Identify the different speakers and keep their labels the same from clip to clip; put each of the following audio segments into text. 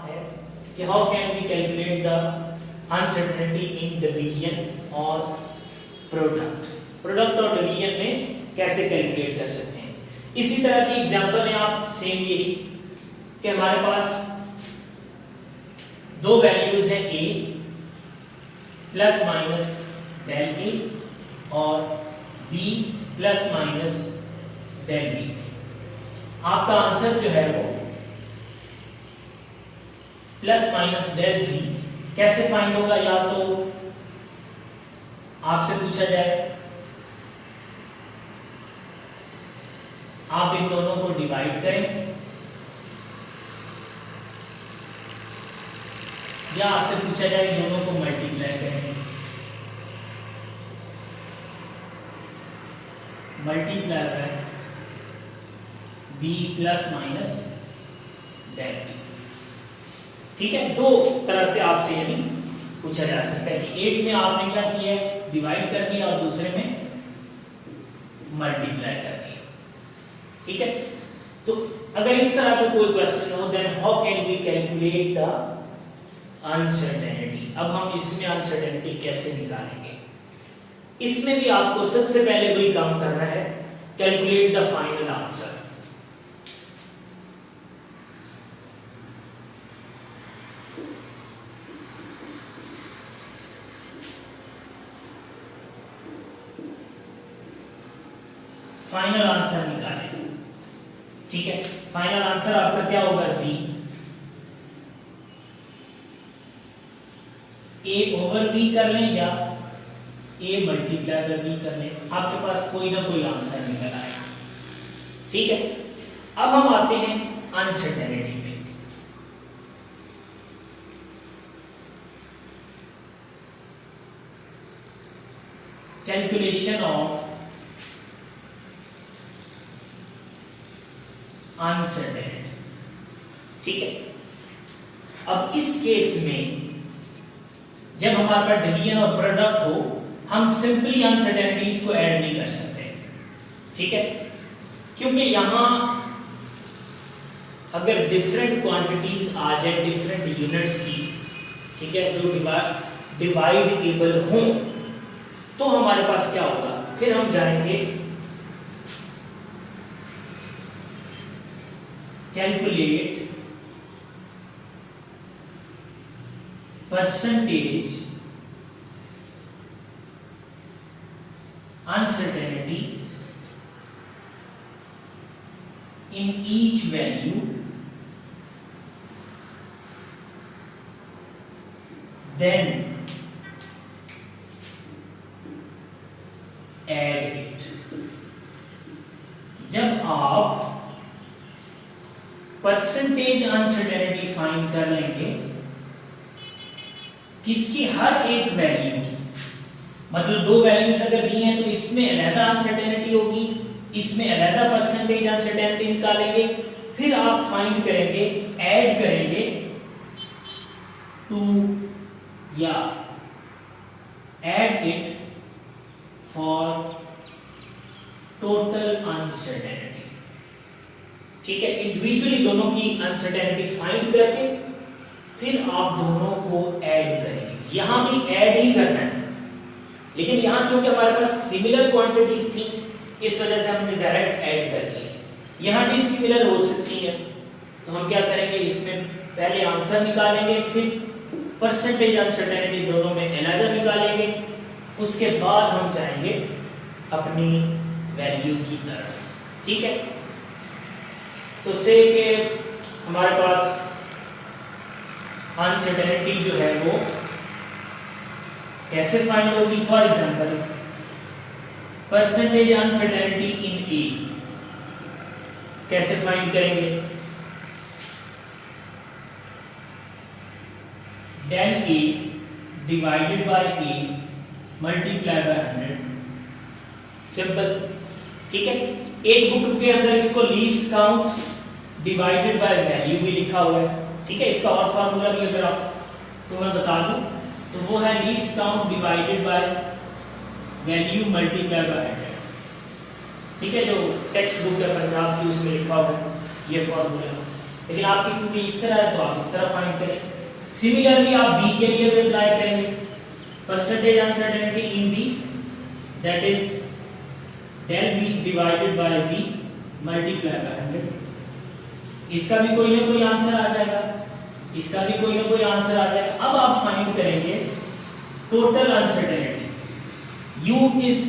Speaker 1: है कि how can we calculate the uncertainty in division और प्रोडक्ट और डिवीजन में कैसे कैलकुलेट कर सकते हैं। इसी तरह की एग्जांपल है आप सेम यही कि हमारे पास दो वैल्यूज है a plus minus del a और b plus minus del b। आपका आंसर जो है वो प्लस माइनस डेल z कैसे फाइंड होगा। या तो आपसे पूछा जाए आप इन दोनों को डिवाइड करें, या आपसे पूछा जाए इन दोनों को मल्टीप्लाई करें। Multiply by b plus minus del b। ठीक है, दो तरह से आपसे यानी पूछा जा सकता है कि एक में आपने क्या किया है, डिवाइड कर दिया, और दूसरे में मल्टीप्लाई कर दिया। ठीक है, तो अगर इस तरह का कोई क्वेश्चन हो then how can we calculate the uncertainty. अब हम इसमें अनसर्टेनिटी कैसे निकालेंगे। इसमें भी आपको सबसे पहले वही काम करना है, calculate the final answer. Final answer निकालें। ठीक है, फाइनल आंसर आपका क्या होगा, c a ओवर b कर लें या a मल्टीप्लाई बाय b कर लें, आपके पास कोई ना कोई आंसर निकल आएगा। ठीक है, अब हम आते हैं अनसर्टेनिटी पे। Calculation of uncertainty. ठीक है, अब इस केस में जब हमारे पास डिवीजन और प्रोडक्ट हो, हम सिंपली अनसर्टेनिटीज को ऐड नहीं कर सकते। ठीक है, क्योंकि यहां अगर डिफरेंट क्वांटिटीज आ जाए डिफरेंट यूनिट्स की, ठीक है, जो डिवाइडेबल हो, तो हमारे पास क्या होगा, फिर हम जाएंगे calculate percentage uncertainty in each value, then add it। जब आप परसेंटेज अनसर्टेनिटी फाइंड कर लेंगे किसकी, हर एक वैल्यू की, मतलब दो वैल्यूज अगर दी हैं तो इसमें अलग अनसर्टेनिटी होगी, इसमें अलग परसेंटेज अनसर्टेनिटी निकालेंगे, फिर आप फाइंड करेंगे, ऐड करेंगे टू या add it for total uncertainty. ठीक है, इंडिविजुअली दोनों की अनसर्टेनिटी फाइंड करके फिर आप दोनों को ऐड करेंगे। यहां भी ऐड ही करना है, लेकिन यहां क्योंकि हमारे पास सिमिलर क्वांटिटीज थी, इस वजह से हमने डायरेक्ट ऐड कर दिया। यहां भी सिमिलर हो सकती है, तो हम क्या करेंगे, इसमें पहले आंसर निकालेंगे, फिर परसेंटेज अनसर्टेनिटी दोनों में अलग निकालेंगे, उसके बाद हम जाएंगे अपनी वैल्यू की तरफ। ठीक है, तो से के हमारे पास अनसर्टेनिटी जो है वो कैसे फाइंड होगी। For example percentage uncertainty in A कैसे फाइंड करेंगे, del A divided by A multiply by 100। Simple. ठीक है, एक बुक के अंदर इसको least count divided by value भी लिखा हुआ है। ठीक है, इसका और फार्मूला भी अगर आपको मैं बता दूं तो वो है least count divided by value multiply by 100। ठीक है, जो टेक्स्ट बुक है पंजाब की उसमें लिखा हुआ है ये फार्मूला। लेकिन आपकी क्योंकि इस तरह है तो आप इस तरह फाइंड करें। सिमिलरली आप बी के लिए भी अप्लाई करेंगे, percentage uncertainty in b that is del b divided by b multiply by 100। इसका भी कोई ना कोई आंसर आ जाएगा, इसका भी कोई ना कोई आंसर आ जाएगा। अब आप फाइंड करेंगे total uncertainty, u is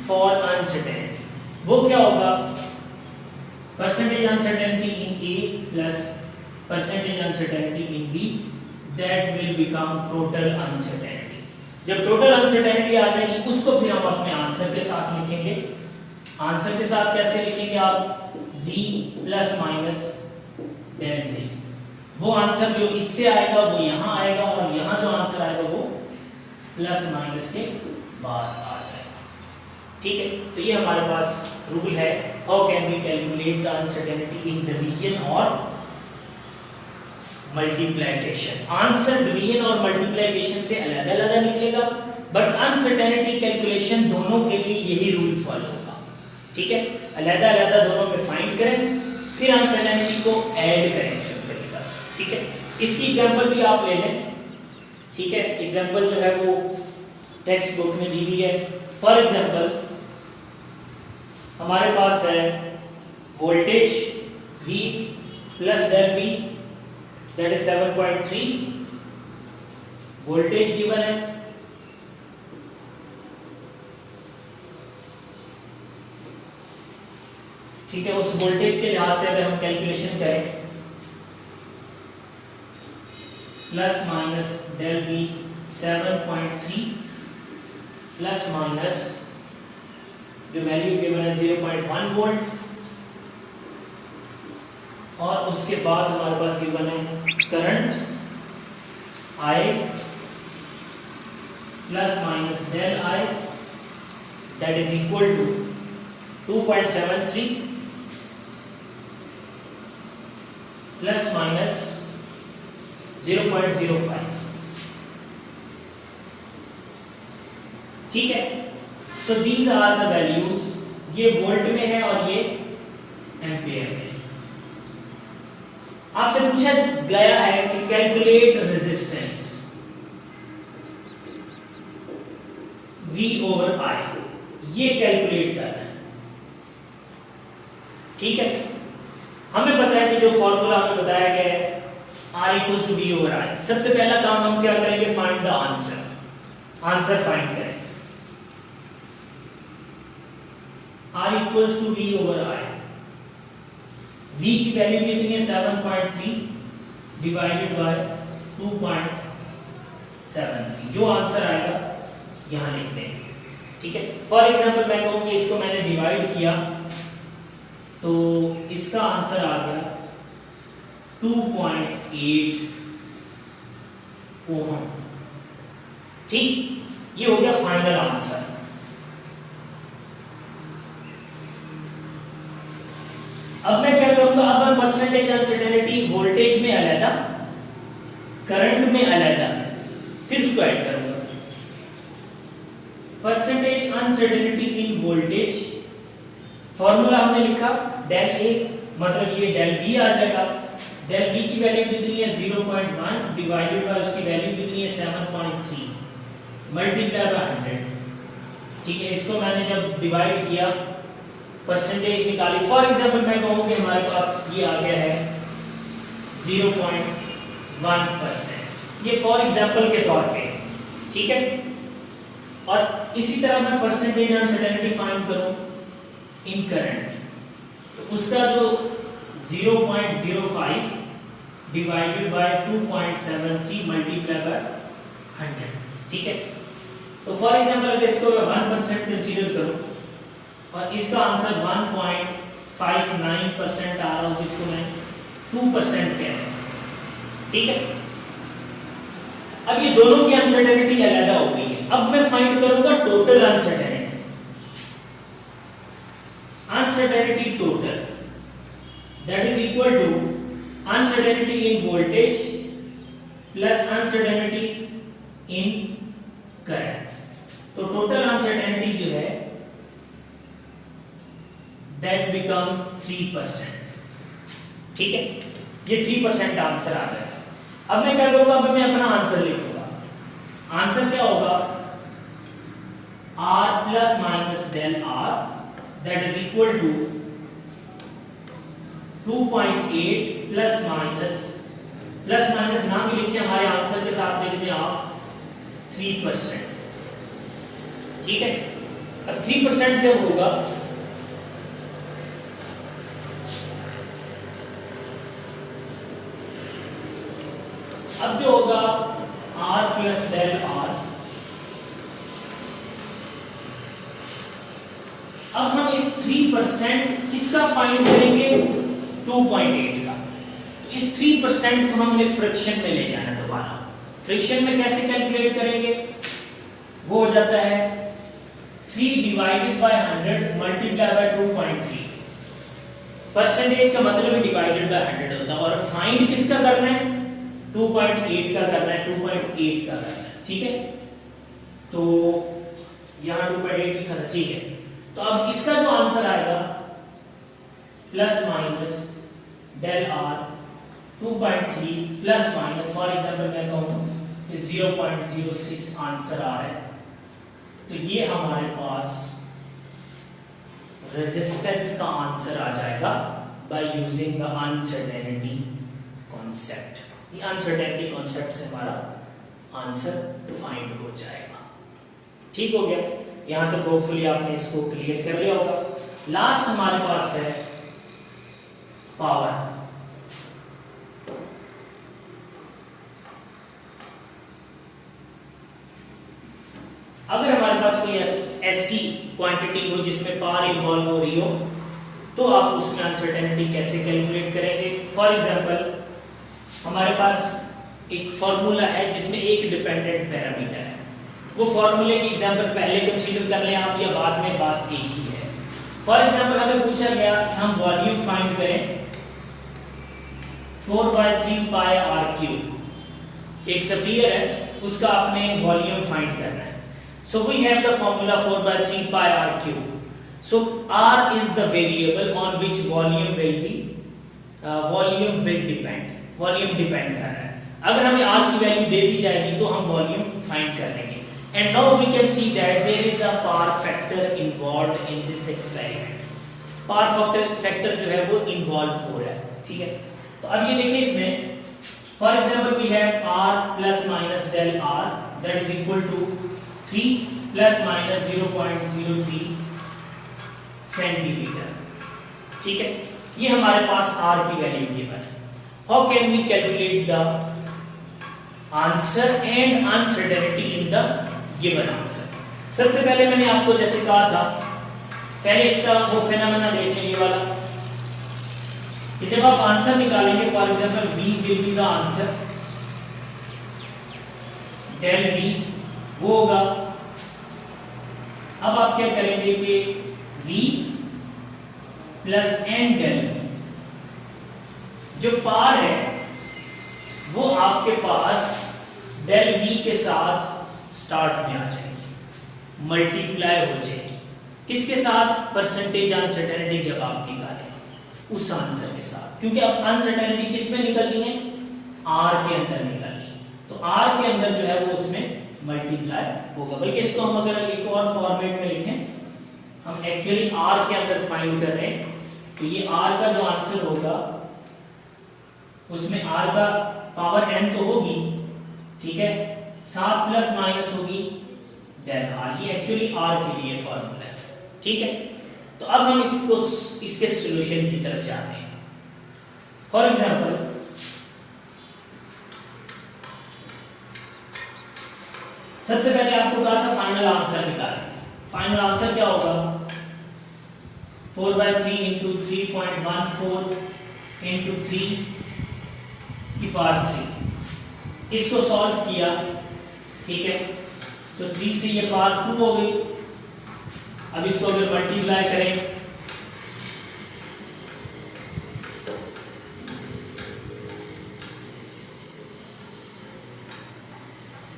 Speaker 1: for uncertainty, वो क्या होगा, percentage uncertainty in a plus percentage uncertainty in b that will become total uncertainty. जब टोटल अनसर्टेनिटी आ जाएगी उसको फिर हम अपने आंसर के साथ लिखेंगे। आंसर के साथ कैसे लिखेंगे आप, z plus minus del z। वो आंसर जो इससे आएगा वो यहां आएगा और यहां जो आंसर आएगा वो प्लस माइनस के बाद आ जाएगा। ठीक है, तो ये हमारे पास रूल है, how can we calculate the uncertainty in division और मल्टीप्लिकेशन। आंसर डिवीजन और मल्टीप्लिकेशन से अलग अलग निकलेगा, बट अनसर्टेनिटी कैलकुलेशन दोनों के लिए यही रूल फॉलो होगा। ठीक है, अलग अलग दोनों में फाइंड करें, फिर अनसर्टेनिटी को ऐड करें सिंपली बस। ठीक है, इसकी एग्जांपल भी आप ले लें। ठीक है, एग्जांपल जो है वो टेक्स्ट बुक में दी हुई है। फॉर एग्जांपल हमारे पास है voltage V plus del V that is 7.3 voltage given है। ठीक है, उस वोल्टेज के लिहाज से अगर हम कैलकुलेशन करें plus minus del V 7.3 plus minus जो वैल्यू गिवन है 0.1 वोल्ट और उसके बाद हमारे पास गिवन है current I plus minus del I that is equal to 2.73 plus minus 0.05। ठीक है, so these are the values, ये वोल्ट में है और ये एम्पियर में। आपसे पूछा गया है कि calculate resistance V over I, ये कैलकुलेट करना है। ठीक है, हमें पता है कि जो फॉर्मूला हमें बताया गया है R equals to V over I। सबसे पहला काम हम क्या करेंगे, find the answer, answer find करें। R equals to V over I, V की वैल्यू कितनी है 7.3 डिवाइडेड बाय 2.73, जो आंसर आएगा यहां लिख देंगे। ठीक है, फॉर एग्जांपल मैं कहूंगा इसको मैंने डिवाइड किया तो इसका आंसर आ गया 2.8 ओम। ठीक, ये हो गया फाइनल आंसर। अब मैं क्या करूंगा, अब मैं परसेंटेज अनसर्टेनिटी वोल्टेज में अलग, करंट में अलग, फिर उसको ऐड करूंगा। Percentage uncertainty in voltage, formula हमने लिखा डेल A, मतलब ये डेल V आ जाएगा। डेल V की वैल्यू कितनी है 0.1 डिवाइडेड बाय उसकी वैल्यू कितनी है 7.3 मल्टीप्लाई बाय 100। ठीक है, इसको मैंने जब डिवाइड किया परसेंटेज निकाली, फॉर एग्जांपल मैं कहूं कि हमारे पास ये आ गया है 0.1%, ये फॉर एग्जांपल के तौर पे। ठीक है, और इसी तरह मैं परसेंटेज अनसर्टेनिटी फाइंड करूं इन करंट, तो उसका जो 0.05 डिवाइडेड बाय 2.73 मल्टीप्लाई बाय 100। ठीक है, तो फॉर एग्जांपल अगर इसको मैं 1% कंसीडर करूं और इसका आंसर 1.59% आ रहा हो, जिसको मैं 2% कह रहा हूं। ठीक है, अब ये दोनों की अनसर्टेनिटी अलग हो गई है। अब मैं फाइंड करूंगा total uncertainty, uncertainty total that is equal to uncertainty in voltage plus uncertainty in current. तो टोटल अनसर्टेनिटी जो है दैट बिकम 3%। ठीक है, ये 3% आंसर आ जाएगा। अब मैं क्या करूंगा, अब मैं अपना आंसर लिखूंगा। आंसर क्या होगा, r plus minus del r that is equal to 2.8 plus minus नाम भी लिखिए हमारे आंसर के साथ लिख दें आप 3%। ठीक है, अब 3% जब होगा अब जो होगा r प्लस डेल r, अब हम इस 3% किसका फाइंड करेंगे, 2.8 का। तो इस 3% को हमने फ्रैक्शन में ले जाना दोबारा। फ्रैक्शन में कैसे कैलकुलेट करेंगे, वो हो जाता है 3 divided by 100 multiply by 2.3। Percentage का मतलब है डिवाइडेड बाय 100 होता है, और फाइंड किसका करना है, 2.8 का करना है, 2.8 का करना है। ठीक है, तो यहां 2.8 लिखा था। ठीक है, तो अब इसका जो आंसर आएगा plus minus del r 2.3 plus minus, for example मैं कहूं कि 0.06 आंसर आ रहा है, तो ये हमारे पास रेजिस्टेंस का आंसर आ जाएगा by using the uncertainty concept. ये अनसर्टेनिटी कॉन्सेप्ट से हमारा आंसर फाइंड हो जाएगा। ठीक हो गया, यहां तक होपफुली आपने इसको क्लियर कर लिया होगा। लास्ट हमारे पास है पावर। अगर हमारे पास कोई ऐसी क्वांटिटी हो जिसमें पावर इन्वॉल्व हो रही हो, तो आप उसमें अनसर्टेनिटी कैसे कैलकुलेट करेंगे। फॉर एग्जांपल हमारे पास एक फॉर्मूला है जिसमें एक डिपेंडेंट पैरामीटर है। वो फॉर्मूले की एग्जांपल पहले कंसीडर कर लें आप, या बाद में बात एक ही है। फॉर एग्जांपल हमें पूछा गया कि हम वॉल्यूम फाइंड करें 4/3 पाई r क्यूब। एक स्फीयर है, उसका आपने वॉल्यूम फाइंड करना है। So we have the formula 4/3 pi r cube. So r is the variable on which volume will depend. Volume depend कर रहा है। अगर हमें r की वैल्यू दे दी जाएगी तो हम वॉल्यूम फाइंड कर लेंगे। And now we can see that there is a power factor involved in this experiment. Power factor जो है वो इन्वॉल्व हो रहा है। ठीक है, तो अब ये देखिए इसमें for example we have r plus minus del r that is equal to 3 plus minus 0.03 centimetre. ठीक है, ये हमारे पास r की वैल्यू गिवन है। How can we calculate the answer and uncertainty in the given answer. सबसे पहले मैंने आपको जैसे कहा था, पहले इसका वो फेनोमेना देख लेंगे वाला कि जब आप आंसर निकालेंगे, for example v will be the answer, del v वो होगा। अब आप क्या करेंगे कि v plus n del v, जो पार है वो आपके पास डेल v के साथ स्टार्ट में आ जाएगी, मल्टीप्लाई हो जाएगी। किसके साथ, परसेंटेज अनसर्टेनिटी जब आप निकालेंगे उस आंसर के साथ, क्योंकि अब अनसर्टेनिटी किस में निकलनी है, r के अंदर निकलनी है, तो r के अंदर जो है वो उसमें मल्टीप्लाई होगा। बल्कि इसको हम अगर एक और फॉर्मेट में लिखें, हम एक्चुअली r के अंदर फाइंड कर रहे हैं, तो ये r का जो आंसर होगा उसमें r का पावर n तो होगी, ठीक है, साथ प्लस माइनस होगी डेल r। ये एक्चुअली r के लिए फॉर्मूला है। ठीक है, तो अब हम इसके सॉल्यूशन की तरफ जाते हैं। फॉर एग्जांपल सबसे पहले आपको कहा था फाइनल आंसर निकालना। फाइनल आंसर क्या होगा, 4/3 इंटू 3.14 इंटू 3 की पावर 3। इसको सॉल्व किया, ठीक है, तो 3 से ये पावर 2 हो गई। अब इसको अगर मल्टीप्लाई करें,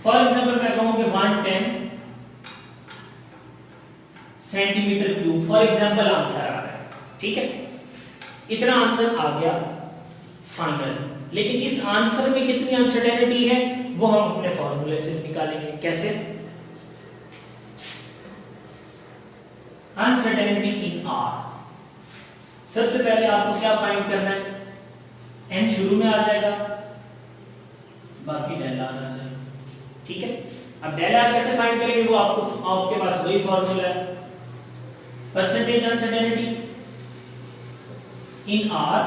Speaker 1: फॉर एग्जाम्पल मैं कहूं कि 110 centimetre cube for example answer आ रहा है। ठीक है, इतना आंसर आ गया। फाइनल। लेकिन इस आंसर में कितनी अनसर्टेनिटी है वो हम अपने फॉर्मूले से निकालेंगे। कैसे? Uncertainty in are. सबसे पहले आपको क्या फाइंड करना है? एन शुरू में आ जाएगा, बाकी डेल आर आ जाएगा। ठीक है, अब डेल आर कैसे फाइंड करेंगे वो आपके पास वही फॉर्मूला है, percentage uncertainty in r.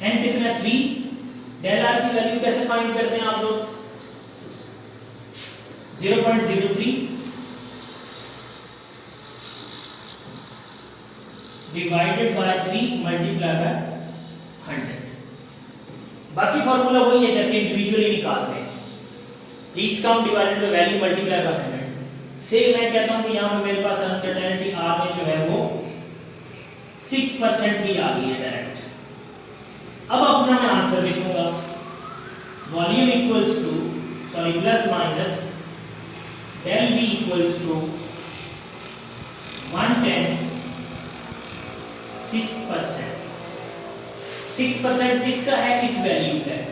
Speaker 1: N कितना 3, डेल आर की वैल्यू कैसे फाइंड करते हैं आप लोग? 0.03 डिवाइडेड बाय 3 मल्टीप्लाई बाय 100। बाकी फॉर्मूला वही है जैसे इंडिविजुअली निकालते हैं, least count divided by value multiply by 100। से मैं कहता हूं कि यहां पे मेरे पास अनसर्टेनिटी आर में जो है वो 6% ही आ गई है डायरेक्ट। अब अपना मैं आंसर लिखूंगा, volume equals to plus minus del v equals to 110 6%। 6% किसका है? इस वैल्यू का है।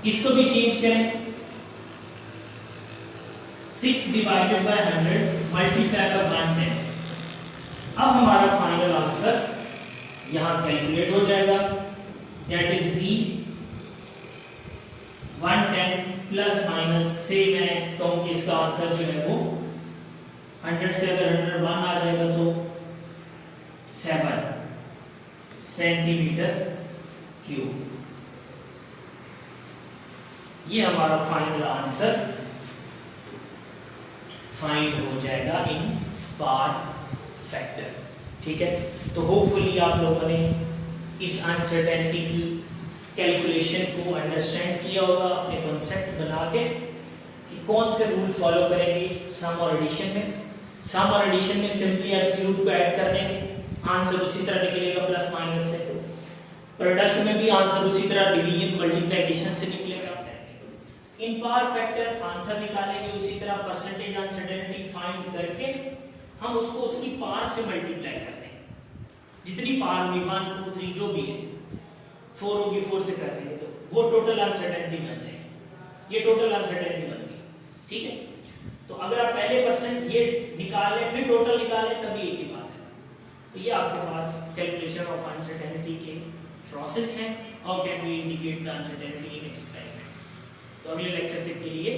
Speaker 1: इसको भी चेंज करें, 6 डिवाइडेड बाय 100 मल्टीप्लाई बाय 110। अब हमारा फाइनल आंसर यहां कैलकुलेट हो जाएगा, that is the 110 plus minus से मैं कहूं कि इसका आंसर जो है वो 100 से अगर 101 आ जाएगा तो 7 सेंटीमीटर क्यूब। ये हमारा फाइनल आंसर फाइंड हो जाएगा इन पार फैक्टर। ठीक है, तो होपफुली आप लोगों ने इस अनसर्टेनिटी की कैलकुलेशन को अंडरस्टैंड किया होगा अपने कॉन्सेप्ट बना के कि कौन से रूल फॉलो करेंगे सम और एडिशन में। सम और एडिशन में सिंपली एब्सोल्यूट को ऐड कर देंगे, आंसर उसी तरह निकलेगा प्लस माइनस से। प्रोडक्ट में भी आंसर उसी तरह डिवीजन मल्टीप्लिकेशन से निकलेगा। इन पावर फैक्टर आंसर निकालेंगे उसी तरह, परसेंटेज अनसर्टेनिटी फाइंड करके हम उसको उसकी पावर से मल्टीप्लाई कर देंगे। जितनी पावर होगी 1 2 3 जो भी है, 4 होगी 4 से कर देंगे तो वो टोटल अनसर्टेनिटी बन जाएगी। ये टोटल अनसर्टेनिटी बन गई। ठीक है, तो अगर आप पहले परसेंट ये निकालें फिर टोटल निकालें तभी एक ही बात है। तो ये आपके पास कैलकुलेशन ऑफ अनसर्टेनिटी के प्रोसेस है। How can we indicate the uncertainty in experiment. तो अगले लेक्चर के लिए